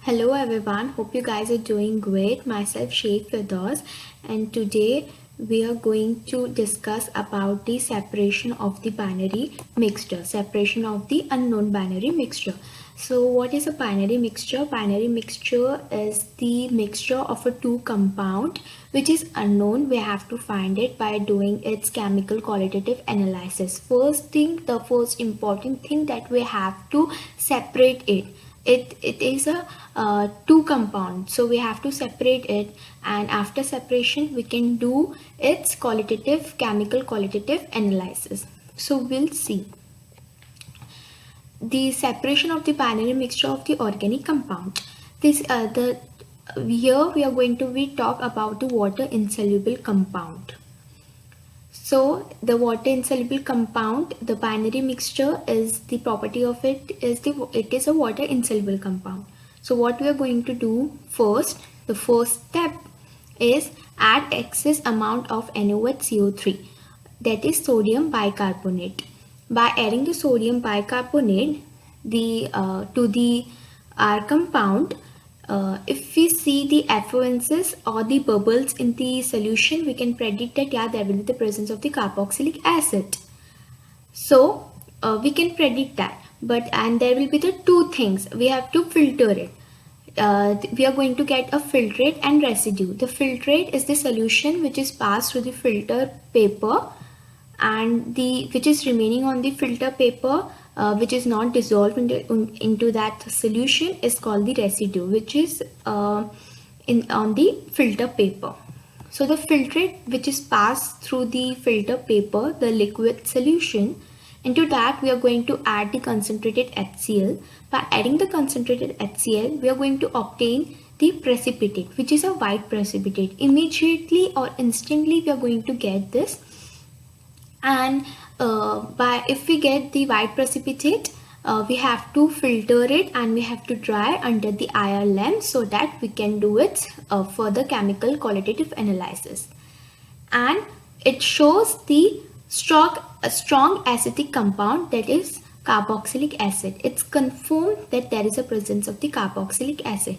Hello everyone, hope you guys are doing great. Myself Sheikh Firdaus, and today we are going to discuss about the separation of the binary mixture, separation of the unknown binary mixture. So what is a binary mixture? Binary mixture is the mixture of a two compound which is unknown. We have to find it by doing its chemical qualitative analysis. First thing, the first important thing that we have to separate it. It is a two compound, so we have to separate it, and after separation we can do its qualitative chemical qualitative analysis. So we'll see the separation of the binary mixture of the organic compound. This the Here we are going to be talk about the water insoluble compound. So the water insoluble compound, the binary mixture is the property of it is a water insoluble compound. So what we are going to do first, the first step is add excess amount of NaOH that is sodium bicarbonate. By adding the sodium bicarbonate to the our compound, if we see the effluences or the bubbles in the solution, we can predict that there will be the presence of the carboxylic acid. So we can predict that, and there will be the two things we have to filter it. We are going to get a filtrate and residue. The filtrate is the solution which is passed through the filter paper, and the which is remaining on the filter paper, which is not dissolved into that solution, is called the residue, which is on the filter paper. So the filtrate which is passed through the filter paper, the liquid solution, into that we are going to add the concentrated HCl. By adding the concentrated HCl, we are going to obtain the precipitate, which is a white precipitate. Immediately or instantly we are going to get this, and if we get the white precipitate, we have to filter it and we have to dry under the IR lamp so that we can do its further chemical qualitative analysis. And it shows the strong acidic compound, that is carboxylic acid. It's confirmed that there is a presence of the carboxylic acid,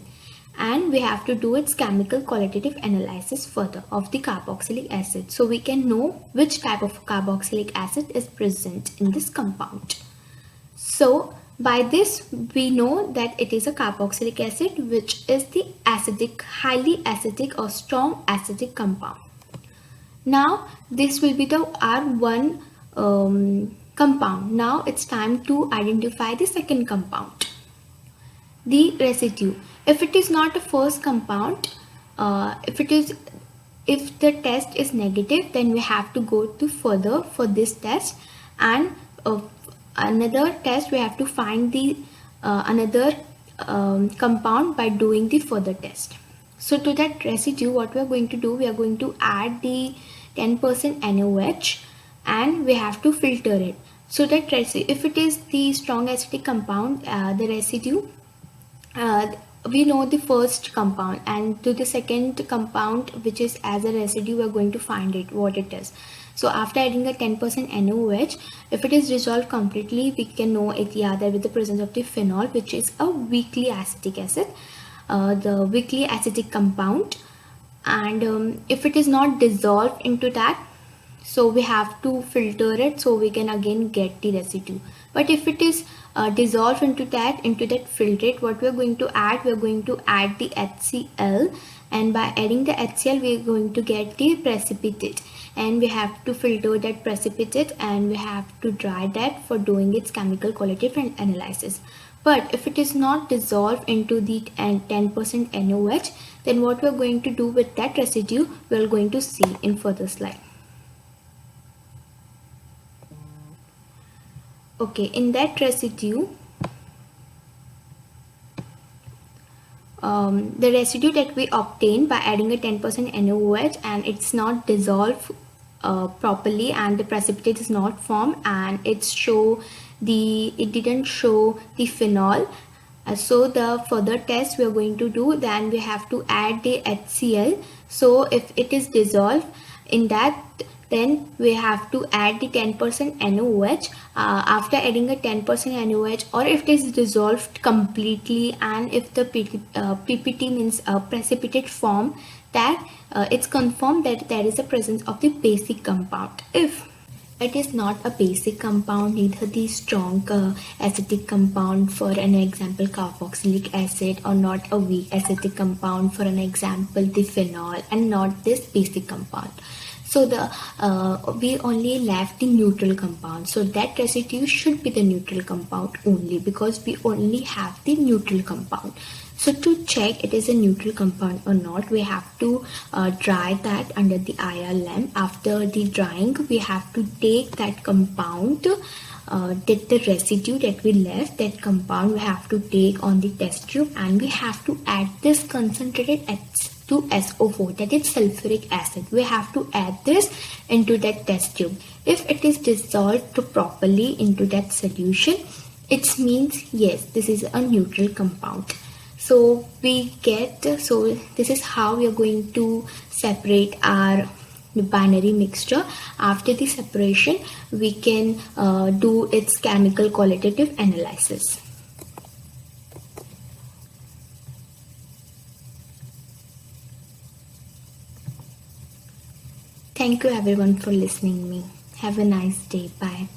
and we have to do its chemical qualitative analysis further of the carboxylic acid, so we can know which type of carboxylic acid is present in this compound. So by this we know that it is a carboxylic acid, which is the acidic, highly acidic or strong acidic compound. Now this will be the R1 compound. Now it's time to identify the second compound, the residue. If it is not a first compound, if the test is negative, then we have to go to further for this test, and another test we have to find the another compound by doing the further test. So to that residue, what we are going to do, we are going to add the 10% NaOH and we have to filter it. So that if it is the strong acidic compound, the residue, we know the first compound, and to the second compound which is as a residue, we are going to find it what it is. So after adding the 10% NaOH, if it is dissolved completely, we can know it there with the presence of the phenol, which is a weakly acidic acid, the weakly acidic compound. And if it is not dissolved into that, so we have to filter it so we can again get the residue. But if it is dissolved into that filtrate, what we are going to add, we are going to add the HCl, and by adding the HCl we are going to get the precipitate, and we have to filter that precipitate and we have to dry that for doing its chemical qualitative analysis. But if it is not dissolved into the 10% NaOH, then what we are going to do with that residue, we are going to see in further slide. Okay, in that residue, the residue that we obtain by adding a 10% NaOH, and it's not dissolved properly, and the precipitate is not formed, and it didn't show the phenol. So the further test we are going to do, then we have to add the HCl. So if it is dissolved in that Then we have to add the 10% NaOH. After adding a 10% NaOH, or if it is dissolved completely, and if the PPT means precipitate form, that it's confirmed that there is a presence of the basic compound. If it is not a basic compound, neither the strong acetic compound, for an example carboxylic acid, or not a weak acetic compound, for an example the phenol, and not this basic compound. So the we only left the neutral compound. So that residue should be the neutral compound only, because we only have the neutral compound. So to check it is a neutral compound or not, we have to dry that under the IR lamp. After the drying, we have to take that compound, that the residue that we left, that compound we have to take on the test tube, and we have to add this concentrated H2SO4, that is sulfuric acid. We have to add this into that test tube. If it is dissolved properly into that solution, it means yes, this is a neutral compound. So this is how we are going to separate our binary mixture. After the separation, we can do its chemical qualitative analysis. Thank you everyone for listening to me. Have a nice day. Bye.